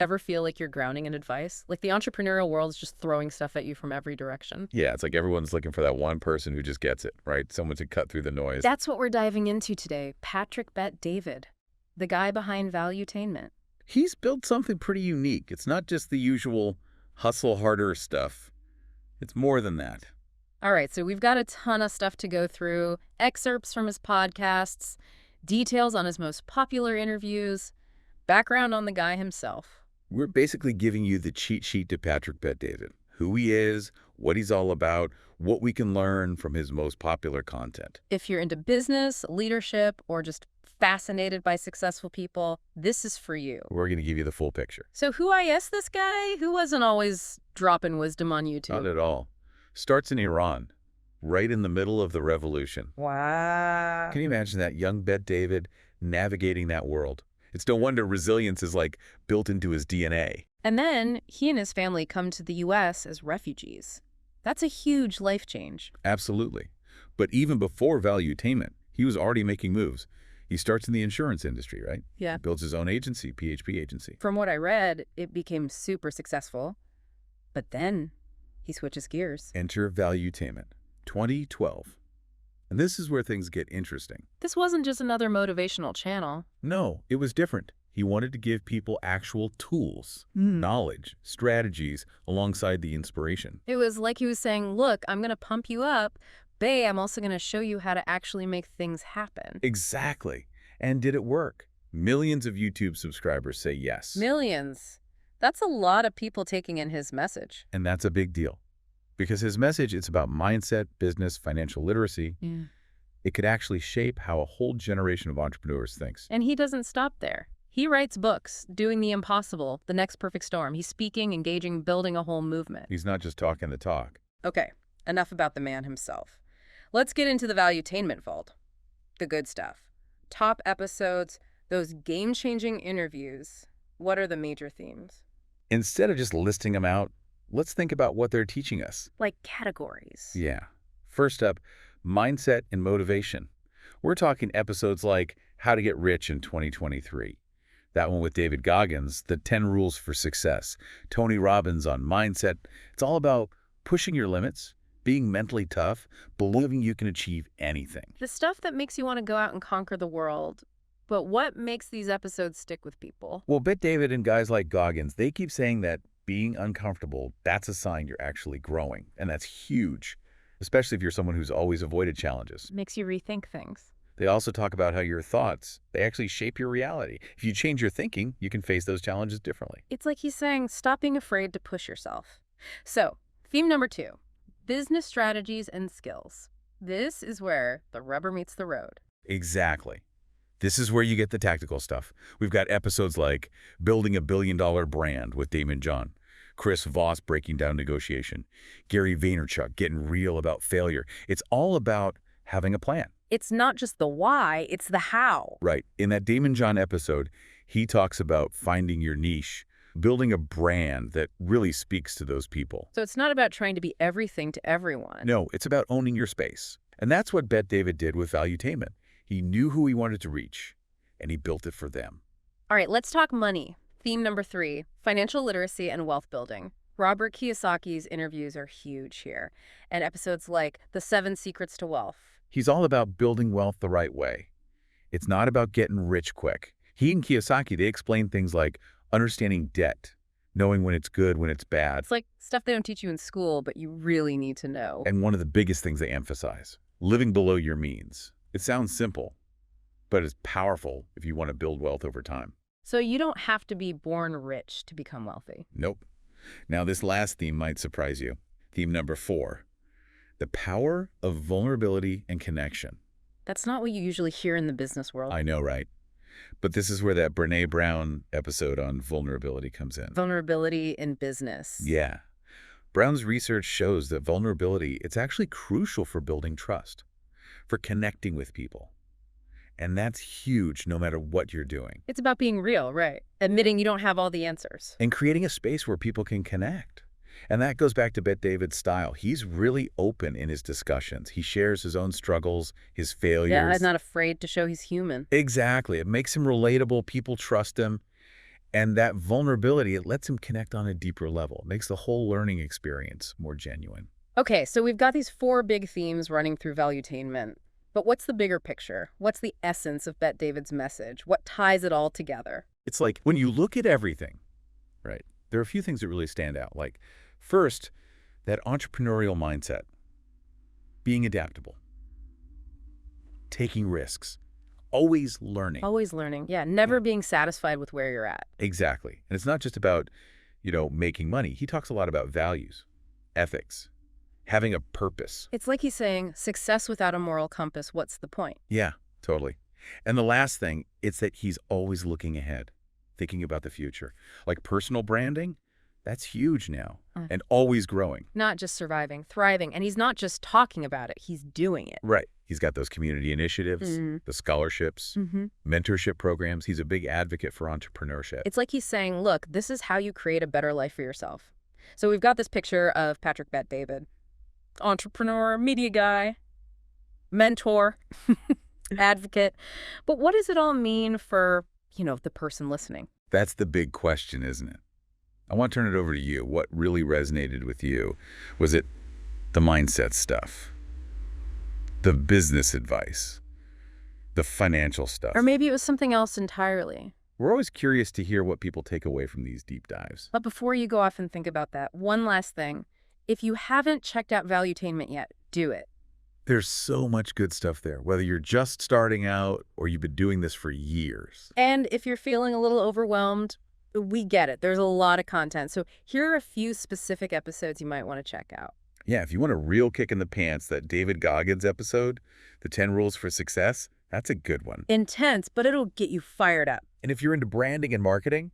Ever feel like you're drowning in advice? Like the entrepreneurial world is just throwing stuff at you from every direction. Yeah, it's like everyone's looking for that one person who just gets it, right? Someone to cut through the noise. That's what we're diving into today. Patrick Bet David, the guy behind Valuetainment. He's built something pretty unique. It's not just the usual hustle harder stuff. It's more than that. All right, so we've got a ton of stuff to go through. Excerpts from his podcasts, details on his most popular interviews, background on the guy himself. We're basically giving you the cheat sheet to Patrick Bet David. Who he is, what he's all about, what we can learn from his most popular content. If you're into business, leadership, or just fascinated by successful people, this is for you. We're going to give you the full picture. So who is this guy? Who wasn't always dropping wisdom on YouTube? Not at all. Starts in Iran, right in the middle of the revolution. Wow. Can you imagine that young Bet David navigating that world? It's no wonder resilience is like built into his DNA. And then he and his family come to the U.S. as refugees. That's a huge life change. Absolutely. But even before Valuetainment, he was already making moves. He starts in the insurance industry, right? Yeah. He builds his own agency, PHP agency. From what I read, it became super successful. But then he switches gears. Enter Valuetainment, 2012. And this is where things get interesting. This wasn't just another motivational channel. No, it was different. He wanted to give people actual tools, knowledge, strategies, alongside the inspiration. It was like he was saying, look, I'm going to pump you up, but I'm also going to show you how to actually make things happen. Exactly. And did it work? Millions of YouTube subscribers say yes. Millions. That's a lot of people taking in his message. And that's a big deal. Because his message is about mindset, business, financial literacy. Yeah. It could actually shape how a whole generation of entrepreneurs thinks. And he doesn't stop there. He writes books, Doing the Impossible, The Next Perfect Storm. He's speaking, engaging, building a whole movement. He's not just talking the talk. Okay, enough about the man himself. Let's get into the Valuetainment vault. The good stuff. Top episodes, those game-changing interviews. What are the major themes? Instead of just listing them out, let's think about what they're teaching us. Like categories. Yeah. First up, mindset and motivation. We're talking episodes like How to Get Rich in 2023. That one with David Goggins, The 10 Rules for Success. Tony Robbins on mindset. It's all about pushing your limits, being mentally tough, believing you can achieve anything. The stuff that makes you want to go out and conquer the world. But what makes these episodes stick with people? Well, Bet David and guys like Goggins, they keep saying that being uncomfortable, that's a sign you're actually growing. And that's huge, especially if you're someone who's always avoided challenges. Makes you rethink things. They also talk about how your thoughts, they actually shape your reality. If you change your thinking, you can face those challenges differently. It's like he's saying, stop being afraid to push yourself. So, theme number 2, business strategies and skills. This is where the rubber meets the road. Exactly. This is where you get the tactical stuff. We've got episodes like Building a Billion-Dollar Brand with Damon John, Chris Voss breaking down negotiation, Gary Vaynerchuk getting real about failure. It's all about having a plan. It's not just the why, it's the how. Right. In that Damon John episode, he talks about finding your niche, building a brand that really speaks to those people. So it's not about trying to be everything to everyone. No, it's about owning your space. And that's what Bet David did with Valuetainment. He knew who he wanted to reach, and he built it for them. All right, let's talk money. Theme number 3, financial literacy and wealth building. Robert Kiyosaki's interviews are huge here, and episodes like The 7 Secrets to Wealth. He's all about building wealth the right way. It's not about getting rich quick. He and Kiyosaki, they explain things like understanding debt, knowing when it's good, when it's bad. It's like stuff they don't teach you in school, but you really need to know. And one of the biggest things they emphasize, living below your means. It sounds simple, but it's powerful if you want to build wealth over time. So you don't have to be born rich to become wealthy. Nope. Now, this last theme might surprise you. Theme number 4, the power of vulnerability and connection. That's not what you usually hear in the business world. I know, right? But this is where that Brené Brown episode on vulnerability comes in. Vulnerability in business. Yeah. Brown's research shows that vulnerability, it's actually crucial for building trust, for connecting with people. And that's huge no matter what you're doing. It's about being real, right? Admitting you don't have all the answers. And creating a space where people can connect. And that goes back to Bet David's style. He's really open in his discussions. He shares his own struggles, his failures. Yeah, I'm not afraid to show he's human. Exactly. It makes him relatable. People trust him. And that vulnerability, it lets him connect on a deeper level. It makes the whole learning experience more genuine. Okay, so we've got these 4 big themes running through valuetainment. But what's the bigger picture? What's the essence of Bet David's message? What ties it all together? It's like when you look at everything, right, there are a few things that really stand out. Like, first, that entrepreneurial mindset, being adaptable, taking risks, always learning. Always learning. Yeah, never being satisfied with where you're at. Exactly. And it's not just about, making money. He talks a lot about values, ethics, having a purpose. It's like he's saying, success without a moral compass, what's the point? Yeah, totally. And the last thing, it's that he's always looking ahead, thinking about the future. Like personal branding, that's huge now and always growing. Not just surviving, thriving. And he's not just talking about it, he's doing it. Right. He's got those community initiatives, the scholarships, mentorship programs. He's a big advocate for entrepreneurship. It's like he's saying, look, this is how you create a better life for yourself. So we've got this picture of Patrick Bet David. Entrepreneur, media guy, mentor, advocate. But what does it all mean for, the person listening? That's the big question, isn't it? I want to turn it over to you. What really resonated with you? Was it the mindset stuff, the business advice, the financial stuff? Or maybe it was something else entirely. We're always curious to hear what people take away from these deep dives. But before you go off and think about that, one last thing. If you haven't checked out Valuetainment yet, do it. There's so much good stuff there, whether you're just starting out or you've been doing this for years. And if you're feeling a little overwhelmed, we get it. There's a lot of content. So here are a few specific episodes you might want to check out. Yeah, if you want a real kick in the pants, that David Goggins episode, The 10 Rules for Success, that's a good one. Intense, but it'll get you fired up. And if you're into branding and marketing,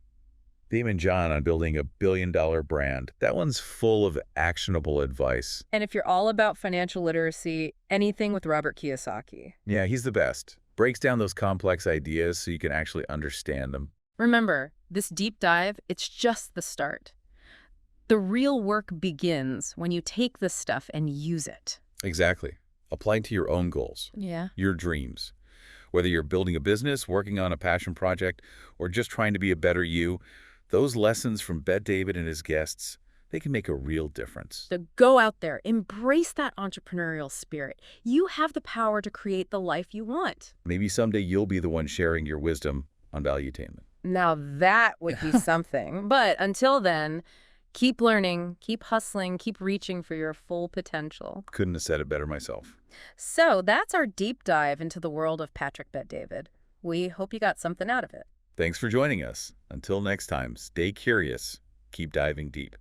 Theme and John on building a billion-dollar brand. That one's full of actionable advice. And if you're all about financial literacy, anything with Robert Kiyosaki. Yeah, he's the best. Breaks down those complex ideas so you can actually understand them. Remember, this deep dive, it's just the start. The real work begins when you take this stuff and use it. Exactly. Applying to your own goals. Yeah. Your dreams. Whether you're building a business, working on a passion project, or just trying to be a better you, those lessons from Bet David and his guests, they can make a real difference. So go out there, embrace that entrepreneurial spirit. You have the power to create the life you want. Maybe someday you'll be the one sharing your wisdom on Valuetainment. Now that would be something. But until then, keep learning, keep hustling, keep reaching for your full potential. Couldn't have said it better myself. So that's our deep dive into the world of Patrick Bet David. We hope you got something out of it. Thanks for joining us. Until next time, stay curious, keep diving deep.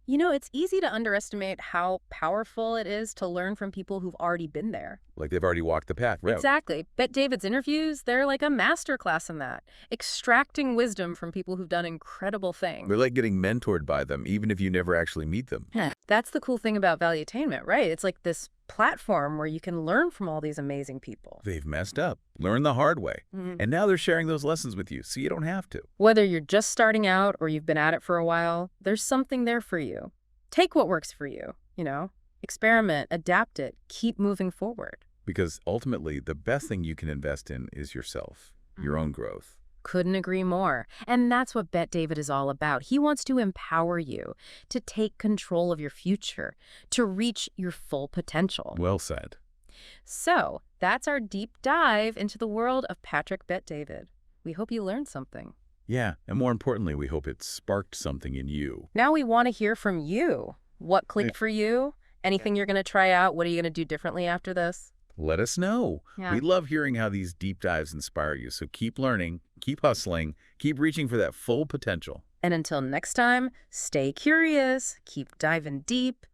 It's easy to underestimate how powerful it is to learn from people who've already been there. Like they've already walked the path, right? Exactly. Bet David's interviews, they're like a masterclass in that. Extracting wisdom from people who've done incredible things. We're like getting mentored by them, even if you never actually meet them. That's the cool thing about Valuetainment, right? It's like this platform where you can learn from all these amazing people. They've messed up, learned the hard way, and now they're sharing those lessons with you, so you don't have to. Whether you're just starting out or you've been at it for a while, there's something there for you. Take what works for you, experiment, adapt it, keep moving forward. Because ultimately, the best thing you can invest in is yourself, your own growth. Couldn't agree more. And that's what Bet David is all about. He wants to empower you to take control of your future, to reach your full potential. Well said. So that's our deep dive into the world of Patrick Bet David. We hope you learned something. Yeah, and more importantly, we hope it sparked something in you. Now we want to hear from you. What clicked for you? Anything you're going to try out? What are you going to do differently after this? Let us know. Yeah. We love hearing how these deep dives inspire you. So keep learning, keep hustling, keep reaching for that full potential. And until next time, stay curious, keep diving deep,